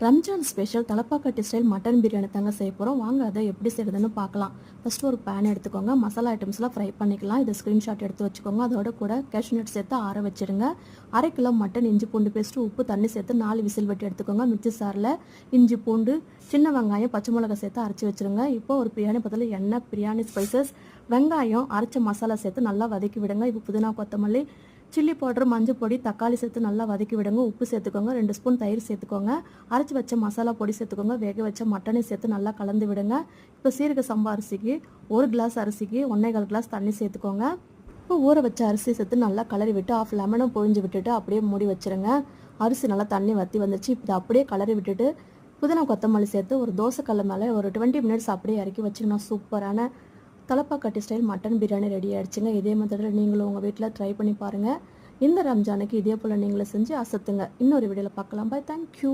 Ramzan special Thalappakatti style mutton biryani தாங்க செய்ய போகிறோம். வாங்க அதை எப்படி செய்யறதுன்னு பார்க்கலாம். ஃபஸ்ட்டு ஒரு பேன் எடுத்துக்கோங்க. மசாலா ஐட்டம்ஸ்லாம் ஃப்ரை பண்ணிக்கலாம். இது ஸ்க்ரீன்ஷாட் எடுத்து வச்சுக்கோங்க. அதோட கூட கேஷ்யூ நட் சேர்த்து ஆற வச்சுருங்க. 1/2 கிலோ மட்டன், இஞ்சி பூண்டு பேஸ்ட்டு, உப்பு, தண்ணி சேர்த்து 4 விசில் வெட்டி எடுத்துக்கோங்க. மிக்ஸி சாரில் இஞ்சி பூண்டு, சின்ன வெங்காயம், பச்சை மிளகாய் சேர்த்து அரைச்சி வச்சுருங்க. இப்போ ஒரு பிரியாணி பத்தில் எண்ணெய், பிரியாணி ஸ்பைசஸ், வெங்காயம், அரைச்ச மசாலா சேர்த்து நல்லா வதக்கி விடுங்க. இப்போ புதினா, கொத்தமல்லி, சில்லி பவுடர், மஞ்சள் பொடி, தக்காளி சேர்த்து நல்லா வதக்கி விடுங்க. உப்பு சேர்த்துக்கோங்க. 2 ஸ்பூன் தயிர் சேர்த்துக்கோங்க. அரைச்சி வச்ச மசாலா பொடி சேர்த்துக்கோங்க. வேக வச்ச மட்டனை சேர்த்து நல்லா கலந்து விடுங்க. இப்போ சீரக சம்பா அரிசிக்கு 1 கிளாஸ் அரிசிக்கு 1.25 கிளாஸ் தண்ணி சேர்த்துக்கோங்க. இப்போ ஊற வச்ச அரிசி சேர்த்து நல்லா கலரி விட்டு 1/2 லெமனும் பொழிஞ்சு விட்டுட்டு அப்படியே மூடி வச்சுருங்க. அரிசி நல்லா தண்ணி வற்றி வந்துச்சு. இப்போ அப்படியே கலரி விட்டுட்டு புதினா, கொத்தமல்லி சேர்த்து ஒரு தோசைக்கல்ல மேலே ஒரு 20 மினிட்ஸ் அப்படியே இறக்கி வச்சுருங்க. சூப்பரான Thalappakatti style mutton biryani ready ஆகிடுச்சுங்க. இதே மெத்தடில் நீங்களும் உங்கள் வீட்டில் ட்ரை பண்ணி பாருங்கள். இந்த ரம்ஜானுக்கு இதே போல் நீங்களும் செஞ்சு அசத்துங்க. இன்னொரு வீடியோவில் பார்க்கலாம். Bye, thank you.